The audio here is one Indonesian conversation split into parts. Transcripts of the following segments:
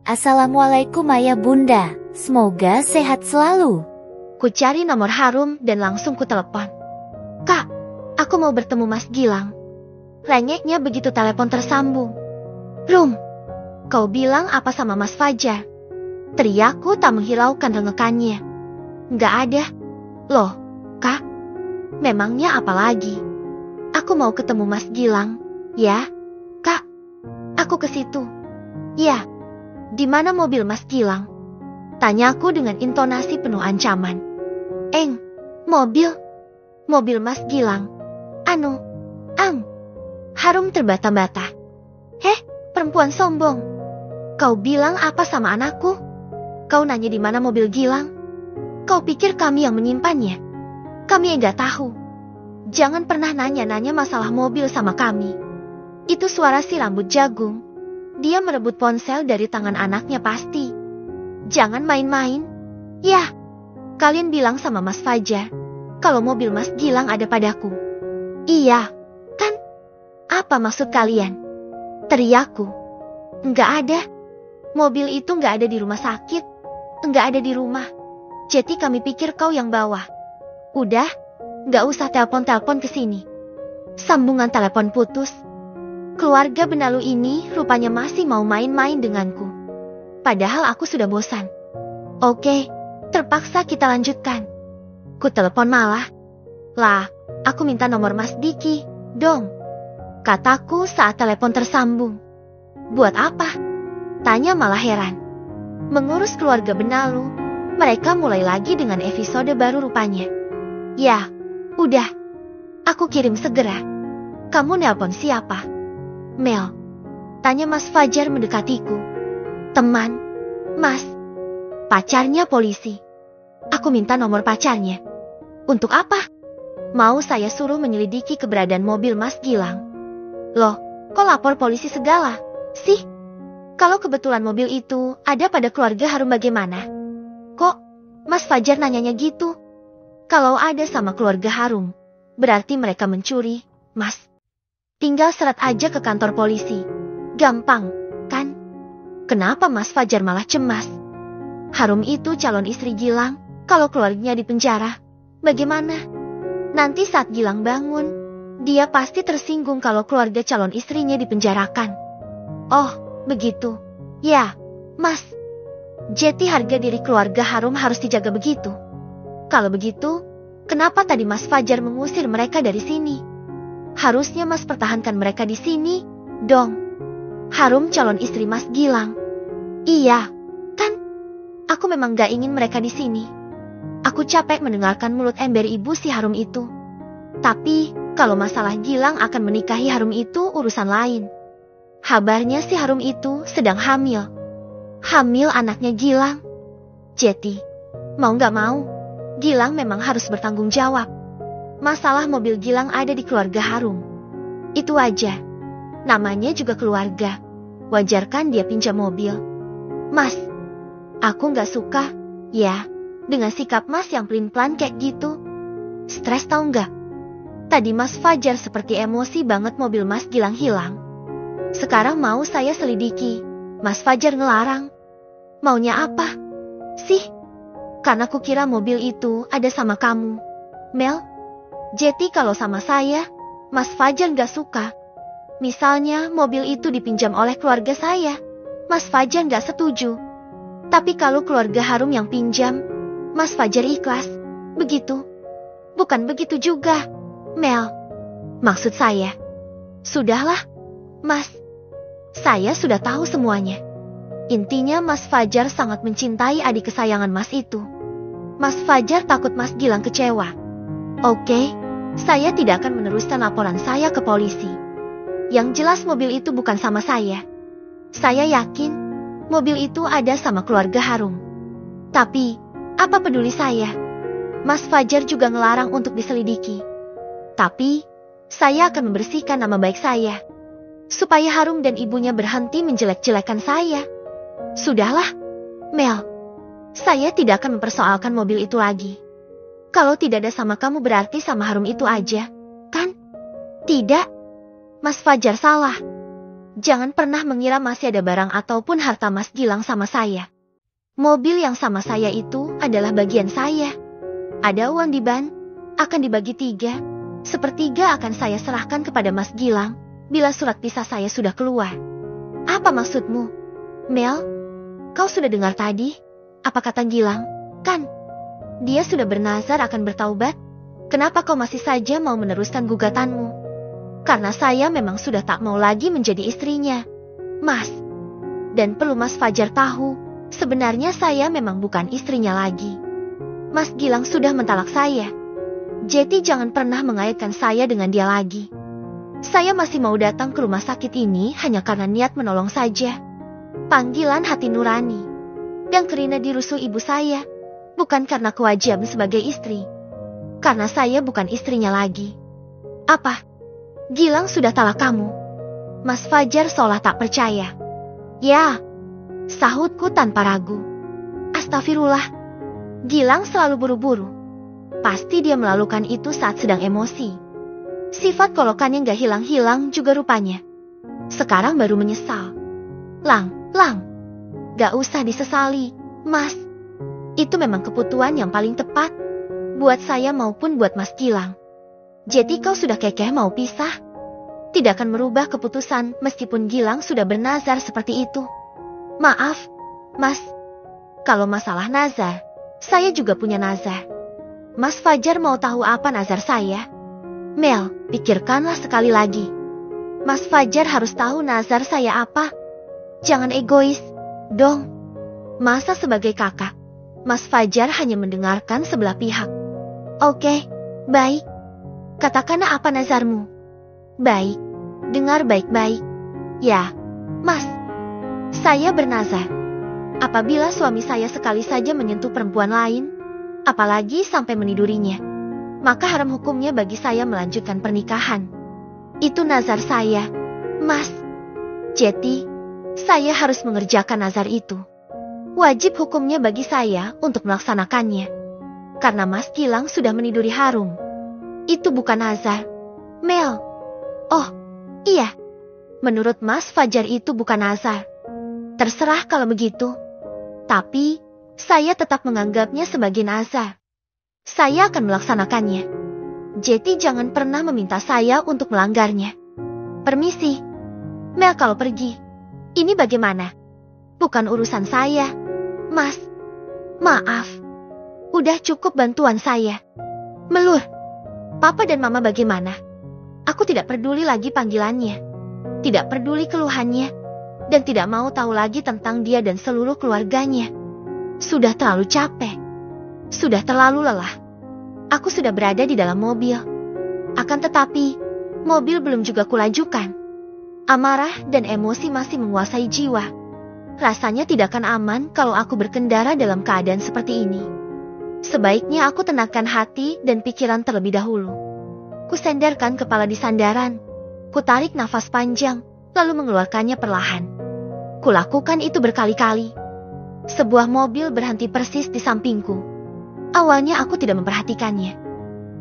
Assalamualaikum ayah bunda, semoga sehat selalu. Ku cari nomor Harum dan langsung ku telepon. Kak, aku mau bertemu Mas Gilang. Rengeknya begitu telepon tersambung. Rum, kau bilang apa sama Mas Fajar? Teriakku tak menghiraukan rengekannya. Nggak ada. Loh, Kak, memangnya apa lagi? Aku mau ketemu Mas Gilang. Ya, Kak, aku ke situ. Ya, di mana mobil Mas Gilang? Tanyaku dengan intonasi penuh ancaman. Mobil? Mobil Mas Gilang? Harum terbata-bata. Perempuan sombong. Kau bilang apa sama anakku? Kau nanya di mana mobil Gilang? Kau pikir kami yang menyimpannya? Kami enggak tahu. Jangan pernah nanya-nanya masalah mobil sama kami. Itu suara si rambut jagung. Dia merebut ponsel dari tangan anaknya pasti. Jangan main-main. Ya, kalian bilang sama Mas Fajar kalau mobil Mas Gilang ada padaku. Iya, kan? Apa maksud kalian? Teriakku. Enggak ada. Mobil itu enggak ada di rumah sakit. Enggak ada di rumah. Jadi kami pikir kau yang bawa. Udah, enggak usah telepon-telepon ke sini. Sambungan telepon putus. Keluarga benalu ini rupanya masih mau main-main denganku. Padahal aku sudah bosan. Oke, terpaksa kita lanjutkan. Ku telepon malah. Lah, aku minta nomor Mas Diki, dong. Kataku saat telepon tersambung. Buat apa? Tanya malah heran. Mengurus keluarga benalu, mereka mulai lagi dengan episode baru rupanya. Ya, udah. Aku kirim segera. Kamu nelpon siapa? Mel. Tanya Mas Fajar mendekatiku. Teman, Mas. Pacarnya polisi. Aku minta nomor pacarnya. Untuk apa? Mau saya suruh menyelidiki keberadaan mobil Mas Gilang. Loh, kok lapor polisi segala? Sih? Kalau kebetulan mobil itu ada pada keluarga Harum bagaimana? Kok Mas Fajar nanyanya gitu? Kalau ada sama keluarga Harum, berarti mereka mencuri, Mas. Tinggal seret aja ke kantor polisi. Gampang, kan? Kenapa Mas Fajar malah cemas? Harum itu calon istri Gilang, kalau keluarganya di penjara, bagaimana? Nanti saat Gilang bangun, dia pasti tersinggung kalau keluarga calon istrinya dipenjarakan. Oh, begitu. Ya, Mas. Jadi harga diri keluarga Harum harus dijaga begitu. Kalau begitu, kenapa tadi Mas Fajar mengusir mereka dari sini? Harusnya Mas pertahankan mereka di sini, dong. Harum calon istri Mas Gilang. Iya, kan? Aku memang gak ingin mereka di sini. Aku capek mendengarkan mulut ember ibu si Harum itu. Tapi, kalau masalah Gilang akan menikahi Harum itu urusan lain. Kabarnya si Harum itu sedang hamil. Hamil anaknya Gilang. Jadi, mau gak mau, Gilang memang harus bertanggung jawab. Masalah mobil Gilang ada di keluarga Harum. Itu aja. Namanya juga keluarga. Wajar kan dia pinjam mobil. Mas, aku gak suka, ya, dengan sikap Mas yang pelin-pelan kayak gitu. Stres tau gak? Tadi Mas Fajar seperti emosi banget mobil Mas Gilang hilang. Sekarang mau saya selidiki, Mas Fajar ngelarang. Maunya apa? Sih? Karena kukira mobil itu ada sama kamu, Mel. Jadi kalau sama saya, Mas Fajar gak suka. Misalnya mobil itu dipinjam oleh keluarga saya, Mas Fajar gak setuju. Tapi kalau keluarga Harum yang pinjam, Mas Fajar ikhlas. Begitu? Bukan begitu juga, Mel. Maksud saya, sudahlah, Mas. Saya sudah tahu semuanya. Intinya Mas Fajar sangat mencintai adik kesayangan Mas itu. Mas Fajar takut Mas Gilang kecewa. Oke, saya tidak akan meneruskan laporan saya ke polisi. Yang jelas mobil itu bukan sama saya. Saya yakin mobil itu ada sama keluarga Harum. Tapi, apa peduli saya? Mas Fajar juga ngelarang untuk diselidiki. Tapi, saya akan membersihkan nama baik saya. Supaya Harum dan ibunya berhenti menjelek-jelekan saya. Sudahlah, Mel. Saya tidak akan mempersoalkan mobil itu lagi. Kalau tidak ada sama kamu berarti sama Harum itu aja, kan? Tidak. Mas Fajar salah. Jangan pernah mengira masih ada barang ataupun harta Mas Gilang sama saya. Mobil yang sama saya itu adalah bagian saya. Ada uang di ban, akan dibagi 3. Sepertiga akan saya serahkan kepada Mas Gilang, bila surat pisah saya sudah keluar. Apa maksudmu? Mel, kau sudah dengar tadi? Apa kata Gilang? Kan? Dia sudah bernazar akan bertaubat. Kenapa kau masih saja mau meneruskan gugatanmu? Karena saya memang sudah tak mau lagi menjadi istrinya, Mas. Dan perlu Mas Fajar tahu, sebenarnya saya memang bukan istrinya lagi. Mas Gilang sudah mentalak saya. Jadi jangan pernah mengaitkan saya dengan dia lagi. Saya masih mau datang ke rumah sakit ini hanya karena niat menolong saja. Panggilan hati nurani. Dan Kerina dirusuh ibu saya, bukan karena kewajiban sebagai istri. Karena saya bukan istrinya lagi. Apa? Gilang sudah talak kamu? Mas Fajar seolah tak percaya. Ya, sahutku tanpa ragu. Astagfirullah. Gilang selalu buru-buru. Pasti dia melakukan itu saat sedang emosi. Sifat kolokannya gak hilang-hilang juga rupanya. Sekarang baru menyesal. Lang, gak usah disesali, Mas. Itu memang keputusan yang paling tepat. Buat saya maupun buat Mas Gilang. Jadi kau sudah kekeh mau pisah? Tidak akan merubah keputusan meskipun Gilang sudah bernazar seperti itu. Maaf, Mas. Kalau masalah nazar, saya juga punya nazar. Mas Fajar mau tahu apa nazar saya? Mel, pikirkanlah sekali lagi. Mas Fajar harus tahu nazar saya apa. Jangan egois, dong. Masa sebagai kakak, Mas Fajar hanya mendengarkan sebelah pihak. Oke, baik. Katakanlah apa nazarmu? Baik, dengar baik-baik. Ya, Mas. Saya bernazar. Apabila suami saya sekali saja menyentuh perempuan lain, apalagi sampai menidurinya, maka haram hukumnya bagi saya melanjutkan pernikahan. Itu nazar saya, Mas. Jadi, saya harus mengerjakan nazar itu. Wajib hukumnya bagi saya untuk melaksanakannya. Karena Mas Gilang sudah meniduri Harum. Itu bukan nazar, Mel. Oh, iya. Menurut Mas Fajar itu bukan nazar. Terserah kalau begitu. Tapi, saya tetap menganggapnya sebagai nazar. Saya akan melaksanakannya. Jadi jangan pernah meminta saya untuk melanggarnya. Permisi. Mel kalau pergi. Ini bagaimana? Bukan urusan saya, Mas. Maaf. Udah cukup bantuan saya. Melur. Papa dan Mama bagaimana? Aku tidak peduli lagi panggilannya. Tidak peduli keluhannya. Dan tidak mau tahu lagi tentang dia dan seluruh keluarganya. Sudah terlalu capek. Sudah terlalu lelah. Aku sudah berada di dalam mobil. Akan tetapi, mobil belum juga kulajukan. Amarah dan emosi masih menguasai jiwa. Rasanya tidak akan aman kalau aku berkendara dalam keadaan seperti ini. Sebaiknya aku tenangkan hati dan pikiran terlebih dahulu. Kusenderkan kepala di sandaran. Kutarik nafas panjang, lalu mengeluarkannya perlahan. Kulakukan itu berkali-kali. Sebuah mobil berhenti persis di sampingku. Awalnya aku tidak memperhatikannya.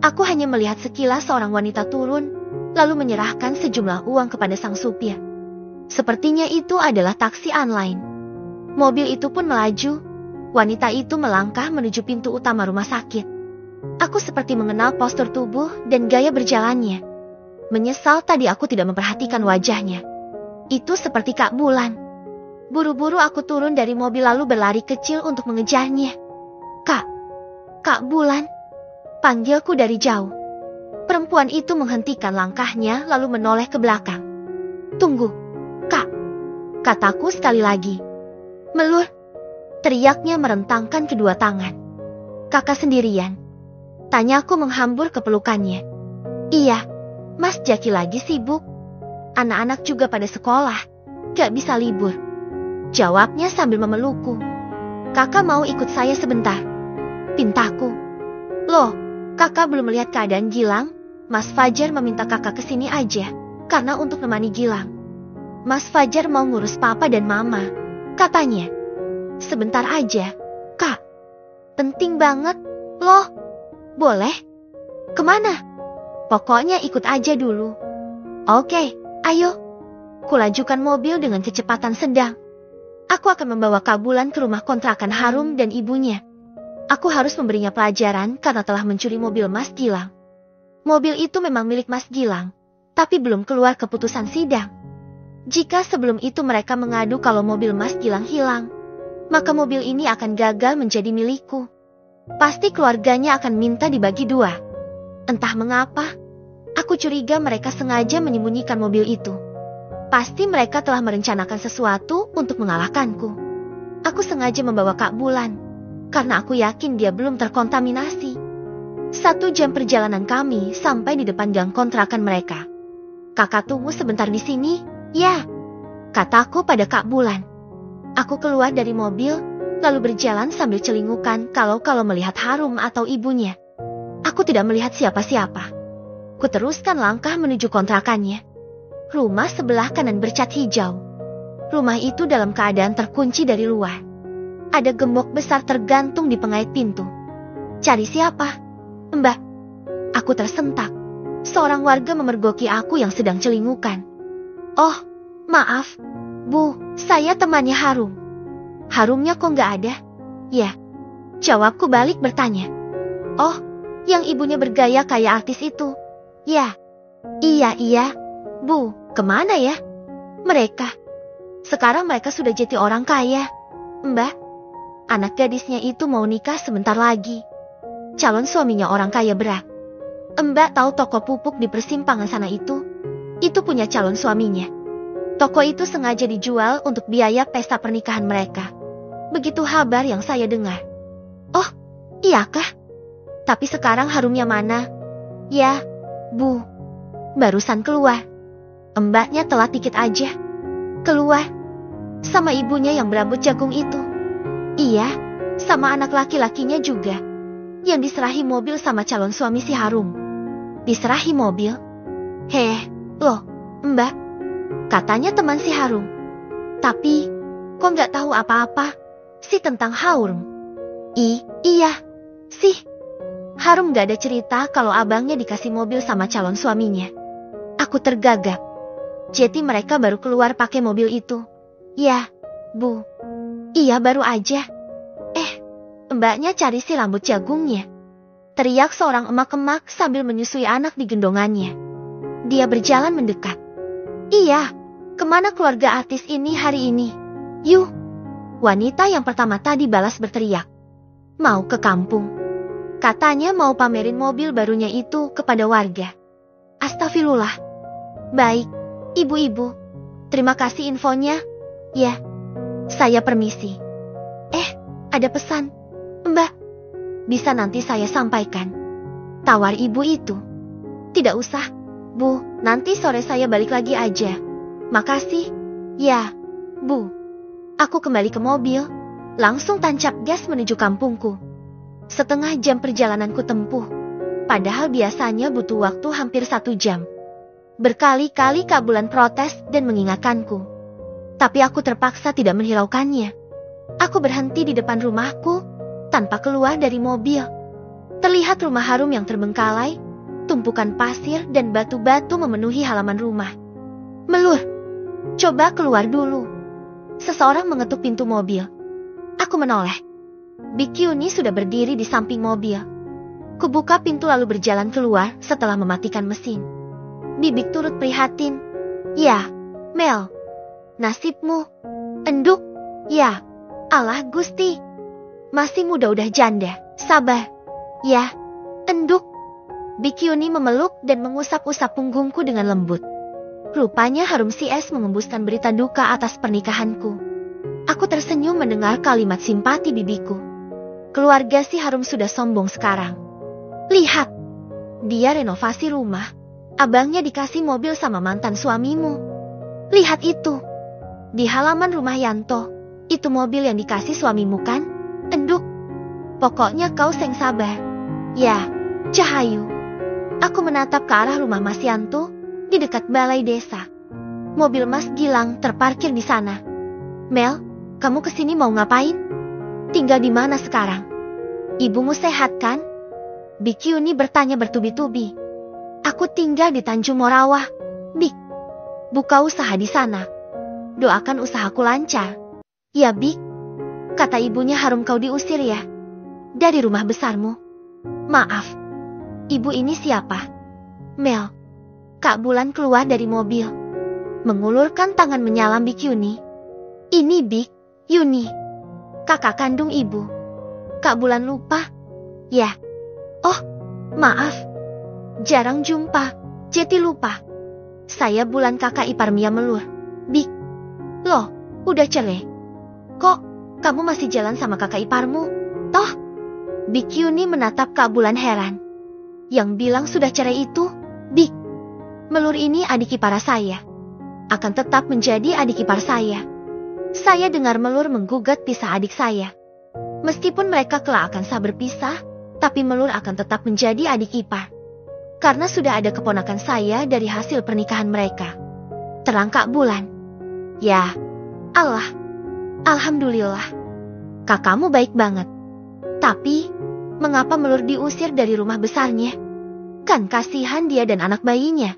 Aku hanya melihat sekilas seorang wanita turun, lalu menyerahkan sejumlah uang kepada sang supir. Sepertinya itu adalah taksi online. Mobil itu pun melaju. Wanita itu melangkah menuju pintu utama rumah sakit. Aku seperti mengenal postur tubuh dan gaya berjalannya. Menyesal tadi aku tidak memperhatikan wajahnya. Itu seperti Kak Bulan. Buru-buru aku turun dari mobil lalu berlari kecil untuk mengejarnya. Kak Bulan. Panggilku dari jauh. Perempuan itu menghentikan langkahnya lalu menoleh ke belakang. Tunggu, Kak. Kataku sekali lagi. Melur. Teriaknya merentangkan kedua tangan. Kakak sendirian? Tanyaku menghambur ke pelukannya. Iya, Mas Jaki lagi sibuk. Anak-anak juga pada sekolah. Gak bisa libur. Jawabnya sambil memelukku. Kakak mau ikut saya sebentar? Pintaku. Loh, kakak belum melihat keadaan Gilang? Mas Fajar meminta kakak kesini aja, karena untuk nemani Gilang. Mas Fajar mau ngurus papa dan mama, katanya. Sebentar aja, Kak. Penting banget, loh. Boleh? Kemana? Pokoknya ikut aja dulu. Oke, ayo. Kulajukan mobil dengan kecepatan sedang. Aku akan membawa Kak Bulan ke rumah kontrakan Harum dan ibunya. Aku harus memberinya pelajaran karena telah mencuri mobil Mas Gilang. Mobil itu memang milik Mas Gilang, tapi belum keluar keputusan sidang. Jika sebelum itu mereka mengadu kalau mobil Mas Gilang hilang, maka mobil ini akan gagal menjadi milikku. Pasti keluarganya akan minta dibagi dua. Entah mengapa, aku curiga mereka sengaja menyembunyikan mobil itu. Pasti mereka telah merencanakan sesuatu untuk mengalahkanku. Aku sengaja membawa Kak Bulan, karena aku yakin dia belum terkontaminasi. 1 jam perjalanan kami sampai di depan gang kontrakan mereka. Kakak tunggu sebentar di sini, ya, kataku pada Kak Bulan. Aku keluar dari mobil, lalu berjalan sambil celingukan kalau melihat Harum atau ibunya. Aku tidak melihat siapa-siapa. Kuteruskan langkah menuju kontrakannya. Rumah sebelah kanan bercat hijau. Rumah itu dalam keadaan terkunci dari luar. Ada gembok besar tergantung di pengait pintu. Cari siapa? Mbak. Aku tersentak. Seorang warga memergoki aku yang sedang celingukan. Oh, maaf, Bu, saya temannya Harum. Harumnya kok nggak ada? Ya. Jawabku balik bertanya. Oh, yang ibunya bergaya kayak artis itu. Ya. Iya, Bu, kemana ya? Mereka. Sekarang mereka sudah jadi orang kaya. Mbak, anak gadisnya itu mau nikah sebentar lagi. Calon suaminya orang kaya berat. Mbak tahu toko pupuk di persimpangan sana itu? Itu punya calon suaminya. Toko itu sengaja dijual untuk biaya pesta pernikahan mereka. Begitu kabar yang saya dengar. Oh, iyakah? Tapi sekarang Harumnya mana? Ya, Bu. Barusan keluar. Mbaknya telat dikit aja. Keluar. Sama ibunya yang berambut jagung itu. Iya, sama anak laki-lakinya juga. Yang diserahi mobil sama calon suami si Harum. Diserahi mobil? Loh, Mbak. Katanya teman si Harum. Tapi, kok nggak tahu apa-apa sih tentang Harum? Iya, sih. Harum nggak ada cerita kalau abangnya dikasih mobil sama calon suaminya. Aku tergagap. Jadi mereka baru keluar pakai mobil itu. Ya, Bu. Iya baru aja. Mbaknya cari si rambut jagungnya. Teriak seorang emak-emak sambil menyusui anak di gendongannya. Dia berjalan mendekat. Iya, kemana keluarga artis ini hari ini? Yuh. Wanita yang pertama tadi balas berteriak. Mau ke kampung. Katanya mau pamerin mobil barunya itu kepada warga. Astagfirullah. Baik, ibu-ibu. Terima kasih infonya. Ya, saya permisi. Ada pesan. Mbak, bisa nanti saya sampaikan. Tawar ibu itu. Tidak usah, Bu, nanti sore saya balik lagi aja. Makasih. Ya, Bu. Aku kembali ke mobil, langsung tancap gas menuju kampungku. 1/2 jam perjalananku tempuh. Padahal biasanya butuh waktu hampir 1 jam. Berkali-kali Kak Bulan protes dan mengingatkanku. Tapi aku terpaksa tidak menghiraukannya. Aku berhenti di depan rumahku, tanpa keluar dari mobil. Terlihat rumah Harum yang terbengkalai, tumpukan pasir dan batu-batu memenuhi halaman rumah. Melur, coba keluar dulu. Seseorang mengetuk pintu mobil. Aku menoleh. Bikyuni sudah berdiri di samping mobil. Kubuka pintu lalu berjalan keluar setelah mematikan mesin. Bibik turut prihatin. Ya, Mel. Nasibmu. Enduk. Ya, Allah Gusti. Masih muda udah janda, sabar. Ya, enduk. Bikyuni memeluk dan mengusap-usap punggungku dengan lembut. Rupanya Harum CS mengembuskan berita duka atas pernikahanku. Aku tersenyum mendengar kalimat simpati bibiku. Keluarga si Harum sudah sombong sekarang. Lihat, dia renovasi rumah. Abangnya dikasih mobil sama mantan suamimu. Lihat itu. Di halaman rumah Yanto, itu mobil yang dikasih suamimu kan? Enduk. Pokoknya kau seng sabar. Ya, Cahayu. Aku menatap ke arah rumah Mas Yanto di dekat balai desa. Mobil Mas Gilang terparkir di sana. Mel, kamu kesini mau ngapain? Tinggal di mana sekarang? Ibumu sehat kan? Bikyuni bertanya bertubi-tubi. Aku tinggal di Tanjung Morawah, Bik. Buka usaha di sana. Doakan usahaku lancar. Ya, Big. Kata ibunya, harum kau diusir ya? Dari rumah besarmu. Maaf. Ibu ini siapa? Mel. Kak Bulan keluar dari mobil. Mengulurkan tangan menyalam Big Yuni. Ini Big, Yuni. Kakak kandung ibu. Kak Bulan lupa. Ya. Oh, maaf. Jarang jumpa. Jadi lupa. Saya Bulan, kakak ipar Mia Melur. Big. Loh, udah cerai? Kok kamu masih jalan sama kakak iparmu? Toh? Big Yuni menatap Kak Bulan heran. Yang bilang sudah cerai itu, Big. Melur ini adik ipar saya. Akan tetap menjadi adik ipar saya. Saya dengar Melur menggugat pisah adik saya. Meskipun mereka kelak akan sah berpisah, tapi Melur akan tetap menjadi adik ipar. Karena sudah ada keponakan saya dari hasil pernikahan mereka. Terang Kak Bulan. Ya, Allah. Alhamdulillah. Kakakmu baik banget. Tapi, mengapa Melur diusir dari rumah besarnya? Kan kasihan dia dan anak bayinya.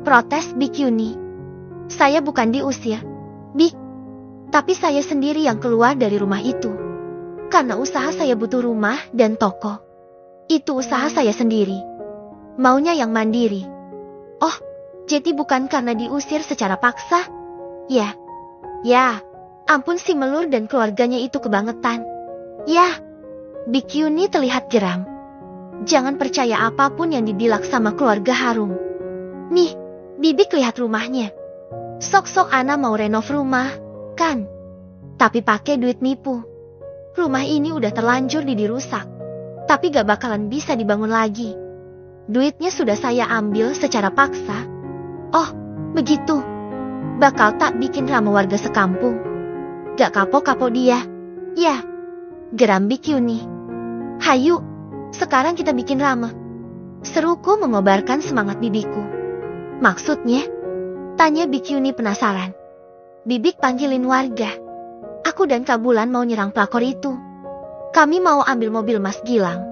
Protes Big Yuni. Saya bukan diusir, Big. Tapi saya sendiri yang keluar dari rumah itu. Karena usaha saya butuh rumah dan toko. Itu usaha saya sendiri. Maunya yang mandiri. Oh, jadi bukan karena diusir secara paksa? Ya. Ya, ampun si Melur dan keluarganya itu kebangetan. Ya. Big Yuni terlihat geram. Jangan percaya apapun yang dibilang sama keluarga Harum. Nih, Bibik lihat rumahnya. Sok-sok Ana mau renov rumah, kan? Tapi pakai duit nipu. Rumah ini udah terlanjur dirusak. Tapi gak bakalan bisa dibangun lagi. Duitnya sudah saya ambil secara paksa. Oh, begitu. Bakal tak bikin ramah warga sekampung. Gak kapok-kapok dia. Ya. Geram Big Yuni. Hayu, sekarang kita bikin ramah. Seruku mengobarkan semangat bibiku. Maksudnya? Tanya Big Yuni penasaran. Bibik panggilin warga. Aku dan Kak Bulan mau nyerang pelakor itu. Kami mau ambil mobil Mas Gilang.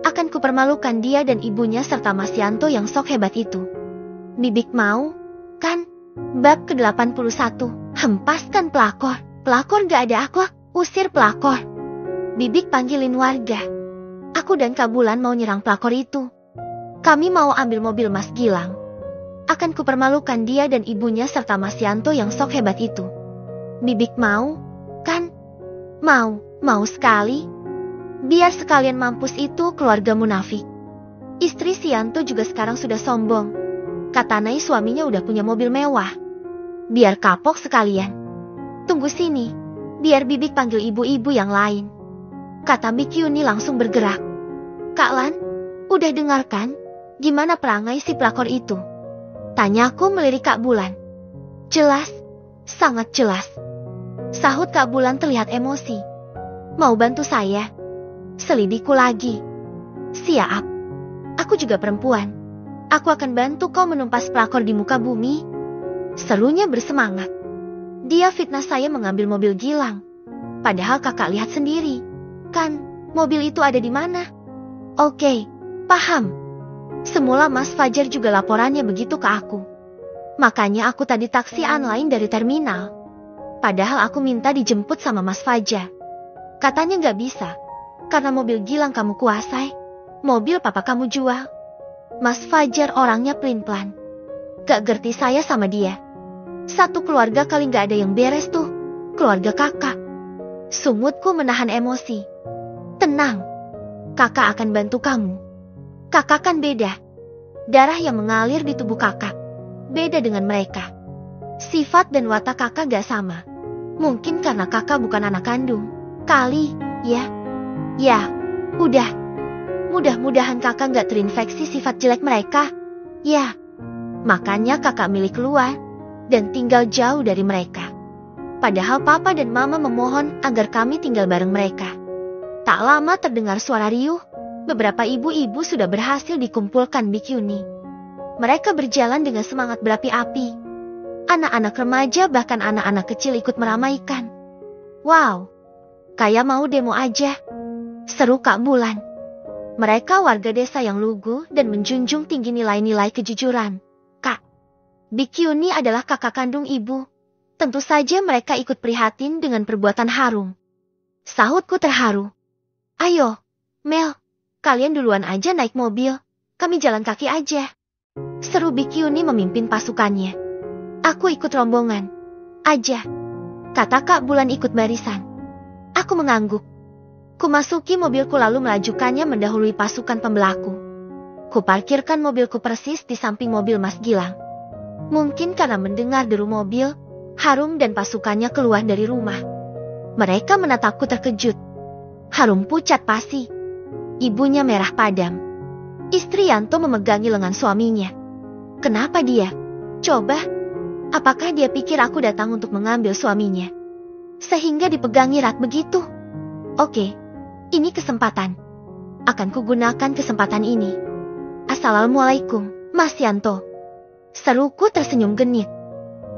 Akan kupermalukan dia dan ibunya serta Mas Yanto yang sok hebat itu. Bibik mau, kan? Bab ke-81. Hempaskan pelakor. Pelakor gak ada aku, usir pelakor. Bibik panggilin warga. Aku dan Kak Bulan mau nyerang pelakor itu. Kami mau ambil mobil Mas Gilang. Akan kupermalukan dia dan ibunya serta Mas Yanto yang sok hebat itu. Bibik mau, kan? Mau sekali. Biar sekalian mampus itu keluarga munafik. Istri si Yanto juga sekarang sudah sombong. Katanai suaminya udah punya mobil mewah. Biar kapok sekalian. Tunggu sini, biar Bibik panggil ibu-ibu yang lain. Kata Big Yuni langsung bergerak. Kak Lan, udah dengarkan? Gimana perangai si pelakor itu? Tanyaku melirik Kak Bulan. Jelas, sangat jelas. Sahut Kak Bulan terlihat emosi. Mau bantu saya? Selidiku lagi. Siap. Aku juga perempuan. Aku akan bantu kau menumpas pelakor di muka bumi. Serunya bersemangat. Dia fitnah saya mengambil mobil Gilang. Padahal kakak lihat sendiri. Kan, mobil itu ada di mana? Oke, paham. Semula Mas Fajar juga laporannya begitu ke aku. Makanya aku tadi taksi online dari terminal. Padahal aku minta dijemput sama Mas Fajar. Katanya gak bisa. Karena mobil Gilang kamu kuasai. Mobil papa kamu jual. Mas Fajar orangnya pelin-pelan. Gak ngerti saya sama dia. Satu keluarga kali gak ada yang beres tuh. Keluarga kakak. Sumutku menahan emosi. Tenang. Kakak akan bantu kamu. Kakak kan beda. Darah yang mengalir di tubuh kakak. Beda dengan mereka. Sifat dan watak kakak gak sama. Mungkin karena kakak bukan anak kandung. Kali, ya. Ya, udah. Mudah-mudahan kakak gak terinfeksi sifat jelek mereka. Ya. Makanya kakak milih keluar dan tinggal jauh dari mereka. Padahal papa dan mama memohon agar kami tinggal bareng mereka. Tak lama terdengar suara riuh. Beberapa ibu-ibu sudah berhasil dikumpulkan Big Yuni. Mereka berjalan dengan semangat berapi-api. Anak-anak remaja bahkan anak-anak kecil ikut meramaikan. Wow, kayak mau demo aja. Seru Kak Bulan. Mereka warga desa yang lugu dan menjunjung tinggi nilai-nilai kejujuran. Kak, Big Yuni adalah kakak kandung ibu. Tentu saja mereka ikut prihatin dengan perbuatan Harum. Sahutku terharu. Ayo, Mel, kalian duluan aja naik mobil. Kami jalan kaki aja. Seru Big Yuni memimpin pasukannya. Aku ikut rombongan. Aja. Kata Kak Bulan ikut barisan. Aku mengangguk. Kumasuki mobilku lalu melajukannya mendahului pasukan pembelaku. Kuparkirkan mobilku persis di samping mobil Mas Gilang. Mungkin karena mendengar deru mobil, Harum dan pasukannya keluar dari rumah. Mereka menatapku terkejut. Harum pucat pasi. Ibunya merah padam. Istri Yanto memegangi lengan suaminya. Kenapa dia? Coba. Apakah dia pikir aku datang untuk mengambil suaminya? Sehingga dipegangi erat begitu. Oke, ini kesempatan. Akan kugunakan kesempatan ini. Assalamualaikum, Mas Yanto. Seruku tersenyum genit.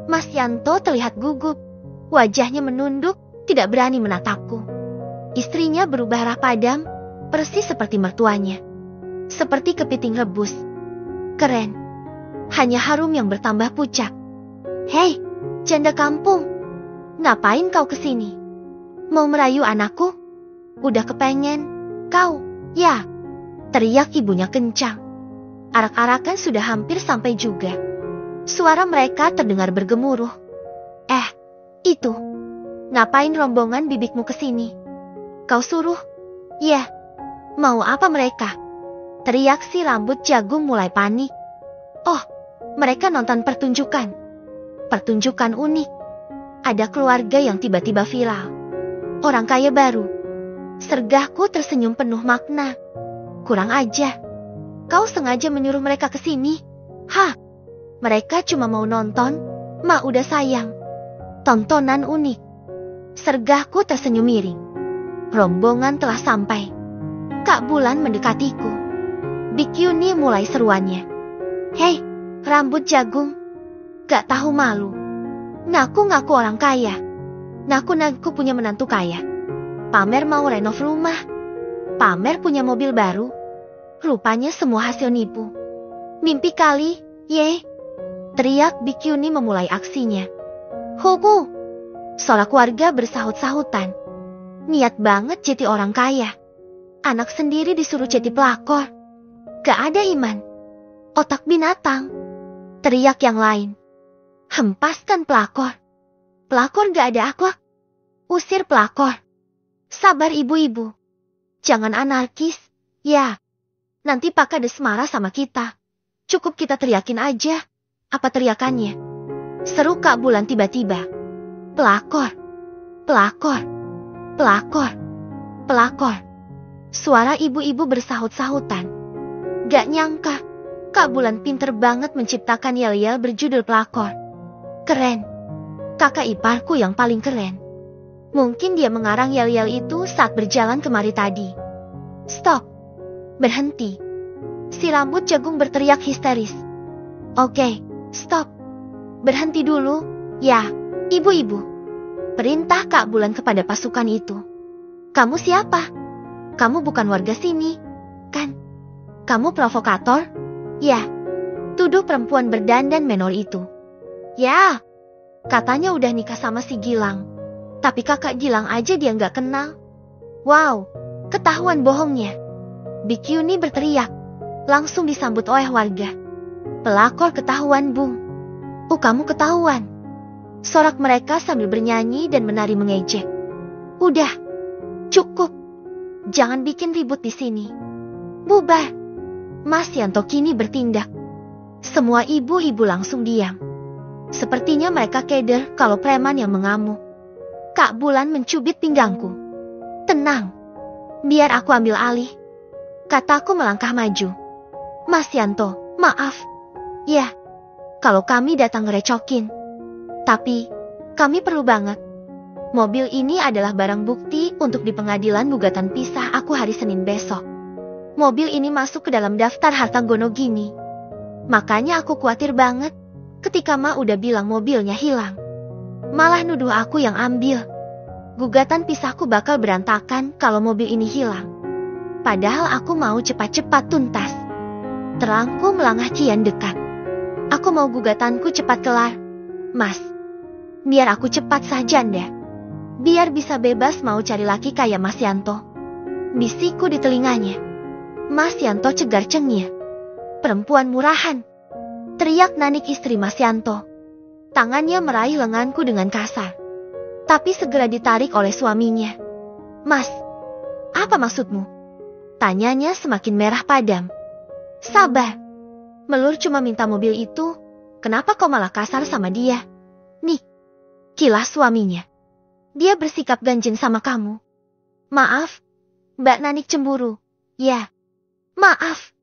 Mas Yanto terlihat gugup. Wajahnya menunduk, tidak berani menatapku. Istrinya berubah merah padam, persis seperti mertuanya. Seperti kepiting rebus. Keren. Hanya Harum yang bertambah pucat. Hei, janda kampung. Ngapain kau kesini? Mau merayu anakku? Udah kepengen, kau, ya. Teriak ibunya kencang. Arak-arakan sudah hampir sampai juga. Suara mereka terdengar bergemuruh. Itu. Ngapain rombongan bibikmu kesini? Kau suruh? Ya. Mau apa mereka? Teriak si rambut jagung mulai panik. Oh, mereka nonton pertunjukan. Pertunjukan unik. Ada keluarga yang tiba-tiba viral. Orang kaya baru. Sergahku tersenyum penuh makna. Kurang aja. Kau sengaja menyuruh mereka ke sini? Hah? Mereka cuma mau nonton, mak udah sayang. Tontonan unik. Sergahku tersenyum miring. Rombongan telah sampai. Kak Bulan mendekatiku. Big Yuni mulai seruannya. Hei, rambut jagung. Gak tahu malu. Ngaku-ngaku orang kaya. Ngaku-ngaku punya menantu kaya. Pamer mau renov rumah. Pamer punya mobil baru. Rupanya semua hasil nipu. Mimpi kali, ye. Teriak Big Yuni memulai aksinya. Huku. Sorak warga bersahut-sahutan. Niat banget jadi orang kaya. Anak sendiri disuruh jadi pelakor. Gak ada iman. Otak binatang. Teriak yang lain. Hempaskan pelakor. Pelakor gak ada akhlak. Usir pelakor. Sabar ibu-ibu. Jangan anarkis, ya. Nanti Pak Kades marah sama kita. Cukup kita teriakin aja. Apa teriakannya? Seru Kak Bulan tiba-tiba. Pelakor. Pelakor. Pelakor. Pelakor. Suara ibu-ibu bersahut-sahutan. Gak nyangka. Kak Bulan pinter banget menciptakan yel-yel berjudul pelakor. Keren. Kakak iparku yang paling keren. Mungkin dia mengarang yel-yel itu saat berjalan kemari tadi. Stop. Berhenti. Si rambut jagung berteriak histeris. Oke, stop. Berhenti dulu, ya, ibu-ibu. Perintah Kak Bulan kepada pasukan itu. Kamu siapa? Kamu bukan warga sini, kan? Kamu provokator? Ya. Tuduh perempuan berdandan menor itu. Ya. Katanya udah nikah sama si Gilang. Tapi kakak Gilang aja dia nggak kenal. Wow, ketahuan bohongnya. Big Yuni berteriak. Langsung disambut oleh warga. Pelakor ketahuan, Bung. Kamu ketahuan. Sorak mereka sambil bernyanyi dan menari mengejek. Udah. Cukup. Jangan bikin ribut di sini. Bubar. Mas Yanto kini bertindak. Semua ibu-ibu langsung diam. Sepertinya mereka keder kalau preman yang mengamuk. Kak Bulan mencubit pinggangku. Tenang. Biar aku ambil alih. Kataku melangkah maju. Mas Yanto, maaf. Ya. Kalau kami datang ngerecokin. Tapi, kami perlu banget. Mobil ini adalah barang bukti untuk di pengadilan gugatan pisah aku hari Senin besok. Mobil ini masuk ke dalam daftar harta Gonogini. Makanya aku khawatir banget ketika Ma udah bilang mobilnya hilang. Malah nuduh aku yang ambil. Gugatan pisahku bakal berantakan kalau mobil ini hilang. Padahal aku mau cepat-cepat tuntas. Terangku melangah kian dekat. Aku mau gugatanku cepat kelar. Mas, biar aku cepat saja Anda. Biar bisa bebas mau cari laki kayak Mas Yanto. Bisikku di telinganya. Mas Yanto cegar cengir. Perempuan murahan. Teriak Nanik istri Mas Yanto. Tangannya meraih lenganku dengan kasar. Tapi segera ditarik oleh suaminya. Mas, apa maksudmu? Tanyanya semakin merah padam. Sabar. Melur cuma minta mobil itu. Kenapa kau malah kasar sama dia? Nih, kilas suaminya. Dia bersikap ganjen sama kamu. Maaf, Mbak Nanik cemburu. Ya, maaf.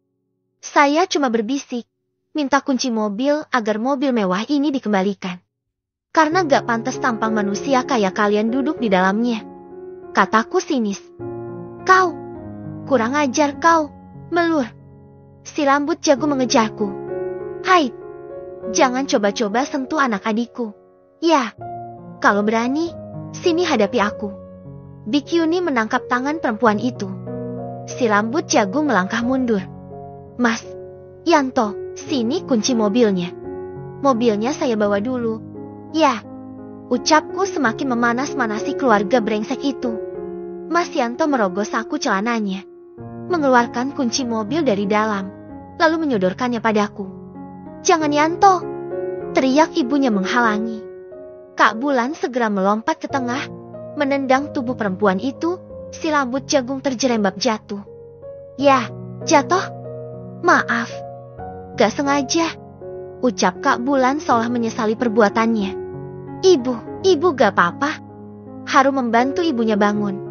Saya cuma berbisik. Minta kunci mobil agar mobil mewah ini dikembalikan. Karena gak pantas tampang manusia kayak kalian duduk di dalamnya. Kataku sinis. Kau, kurang ajar kau, Melur. Si rambut jago mengejarku. Hai, jangan coba-coba sentuh anak adikku. Ya, kalau berani, sini hadapi aku. Big Yuni menangkap tangan perempuan itu. Si rambut jagung melangkah mundur. Mas, Yanto, sini kunci mobilnya. Mobilnya saya bawa dulu. Ya, ucapku semakin memanas-manasi keluarga brengsek itu. Mas Yanto merogoh saku celananya. Mengeluarkan kunci mobil dari dalam, lalu menyodorkannya padaku. Jangan Yanto, teriak ibunya menghalangi. Kak Bulan segera melompat ke tengah, menendang tubuh perempuan itu, si rambut jagung terjerembab jatuh. Ya, jatuh? Maaf, gak sengaja, ucap Kak Bulan seolah menyesali perbuatannya. Ibu gak apa-apa. Harum membantu ibunya bangun.